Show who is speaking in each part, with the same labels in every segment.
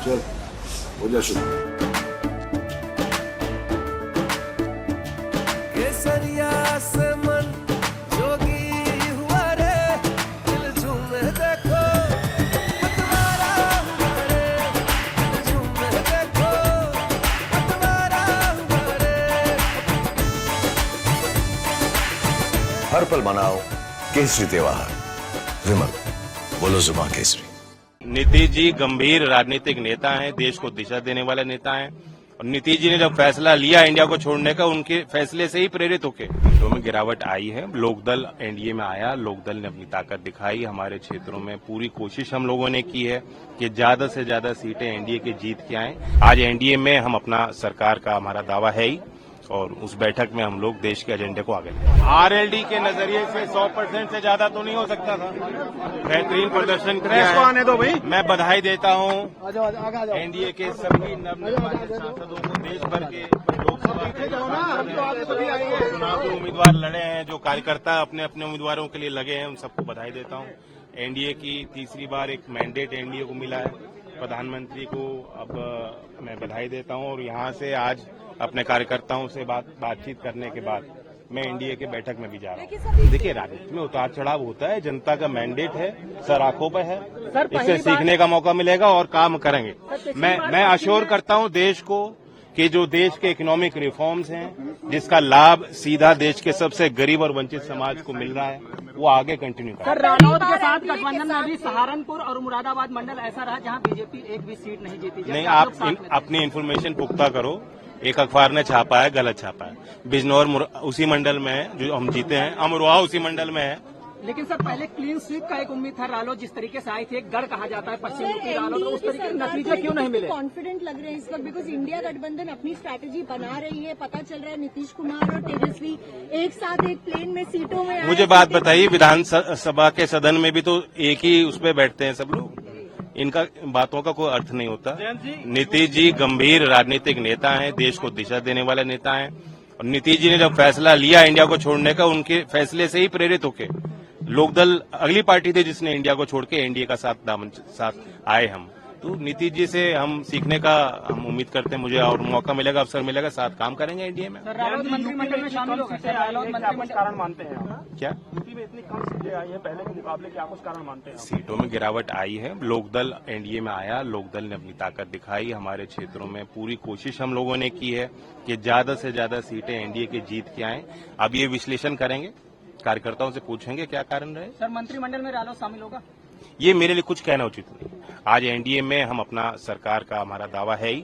Speaker 1: चल हो जा शुरू।
Speaker 2: केसरिया से मन जोगी हुआ रे, दिल झूमे देखो पतवारा हुआ रे, दिल झूमे देखो पतवारा हुआ रे।
Speaker 3: हर पल मनाओ केसरी त्योहार। विमल, बोलो जुबान केसरी।
Speaker 4: नीतीश जी गंभीर राजनीतिक नेता हैं, देश को दिशा देने वाले नेता हैं। और नीतीश जी ने जब फैसला लिया इंडिया को छोड़ने का, उनके फैसले से ही प्रेरित होकर सीटों में गिरावट आई है। लोकदल एनडीए में आया, लोकदल ने अपनी ताकत दिखाई। हमारे क्षेत्रों में पूरी कोशिश हम लोगों ने की है कि ज्यादा से ज्यादा सीटें एनडीए की जीत के आए। आज एनडीए में हम अपना सरकार का हमारा दावा है ही, और उस बैठक में हम लोग देश के एजेंडे को आगे लेंगे। आरएलडी के नजरिए से 100% से ज्यादा तो नहीं हो सकता था। बेहतरीन प्रदर्शन किया है। आने दो भाई। मैं बधाई देता हूं एनडीए के सभी नवनिर्वाचित सांसदों को, देश भर के लोकसभा के चुनाव के उम्मीदवार लड़े हैं, जो कार्यकर्ता अपने अपने उम्मीदवारों के लिए लगे हैं, उन सबको बधाई देता हूं। एनडीए की तीसरी बार एक मैंडेट एनडीए को मिला है। प्रधानमंत्री को अब मैं बधाई देता हूं, और यहां से आज अपने कार्यकर्ताओं से बातचीत करने के बाद मैं एनडीए के बैठक में भी जा रहा हूं। देखिए, राजनीति में उतार चढ़ाव होता है, जनता का मैंडेट है, सर आंखों पर है, इससे सीखने का मौका मिलेगा और काम करेंगे। मैं अश्योर करता हूं देश को कि जो देश के इकोनॉमिक रिफॉर्म्स हैं, जिसका लाभ सीधा देश के सबसे गरीब और वंचित समाज को मिल रहा है, वो आगे कंटिन्यू करें।
Speaker 5: सर, रालोद के साथ गठबंधन में भी सहारनपुर और मुरादाबाद मंडल ऐसा रहा जहां बीजेपी एक भी सीट नहीं जीती।
Speaker 4: नहीं, आप अपनी इन्फॉर्मेशन पुख्ता करो। एक अखबार ने छापा है, गलत छापा है। बिजनौर उसी मंडल में है जो हम जीते हैं, अमरोहा उसी मंडल में है।
Speaker 5: लेकिन सर, पहले क्लीन स्वीप का एक उम्मीद था। रालोद जिस तरीके से आई थी, एक गढ़ कहा जाता है पश्चिम यूपी रालोद, तो उस तरीके के नतीजे क्यों नहीं मिले?
Speaker 6: कॉन्फिडेंट लग रहे हैं इस वक्त, बिकॉज इंडिया गठबंधन अपनी स्ट्रैटेजी बना रही है। पता चल रहा है नीतीश कुमार और तेजस्वी एक साथ एक प्लेन में सीटों में।
Speaker 4: मुझे बात बताइए, विधानसभा के सदन में भी तो एक ही उस पर बैठते हैं सब लोग। इनका बातों का कोई अर्थ नहीं होता। नीतीश जी गंभीर राजनीतिक नेता हैं, देश को दिशा देने वाले नेता हैं। और नीतीश जी ने जब फैसला लिया इंडिया को छोड़ने का, उनके फैसले से ही प्रेरित होकर लोकदल अगली पार्टी थी जिसने इंडिया को छोड़ के एनडीए का साथ आए हम। तो नीतीश जी से हम सीखने का हम उम्मीद करते हैं, मुझे और मौका मिलेगा, अवसर मिलेगा, साथ काम करेंगे एनडीए में।
Speaker 5: रालोद मंत्रिमंडल में शामिल हो सकते हैं। रालोद मंत्रिमंडल कारण मानते हैं
Speaker 4: क्या
Speaker 5: यूपी में इतनी कम सीटें आई है पहले के मुकाबले, क्या कुछ कारण मानते हैं?
Speaker 4: सीटों में गिरावट आई है। लोकदल एनडीए में आया, लोकदल ने अपनी ताकत दिखाई। हमारे क्षेत्रों में पूरी कोशिश हम लोगों ने की है कि ज्यादा से ज्यादा सीटें एनडीए की जीत के आए। अब ये विश्लेषण करेंगे, कार्यकर्ताओं से पूछेंगे क्या कारण रहे।
Speaker 5: सर, मंत्रिमंडल में रालोद शामिल होगा?
Speaker 4: ये मेरे लिए कुछ कहना उचित नहीं। आज एनडीए में हम अपना सरकार का हमारा दावा है ही,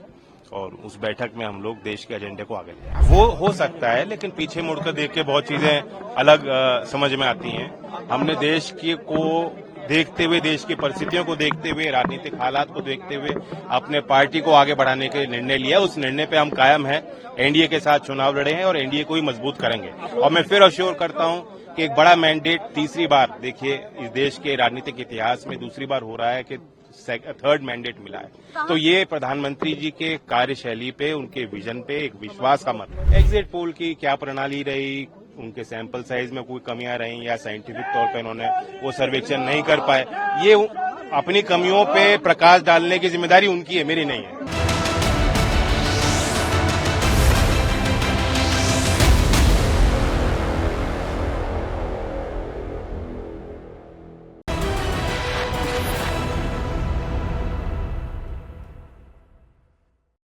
Speaker 4: और उस बैठक में हम लोग देश के एजेंडे को आगे लेंगे। वो हो सकता है, लेकिन पीछे मुड़कर देख के बहुत चीजें अलग समझ में आती हैं। हमने देश को देखते हुए, देश की परिस्थितियों को देखते हुए, राजनीतिक हालात को देखते हुए अपने पार्टी को आगे बढ़ाने के निर्णय लिया। उस निर्णय पे हम कायम हैं। एनडीए के साथ चुनाव लड़े हैं और एनडीए को ही मजबूत करेंगे। और मैं फिर अश्योर करता हूं कि एक बड़ा मैंडेट तीसरी बार, देखिए इस देश के राजनीतिक इतिहास में दूसरी बार हो रहा है कि थर्ड मैंडेट मिला है। तो ये प्रधानमंत्री जी के कार्यशैली पे, उनके विजन पे एक विश्वास का मत। एग्जिट पोल की क्या प्रणाली रही, उनके सैंपल साइज में कोई कमियां रही, या साइंटिफिक तौर पे उन्होंने वो सर्वेक्षण नहीं कर पाए, ये अपनी कमियों पे प्रकाश डालने की जिम्मेदारी उनकी है, मेरी नहीं है।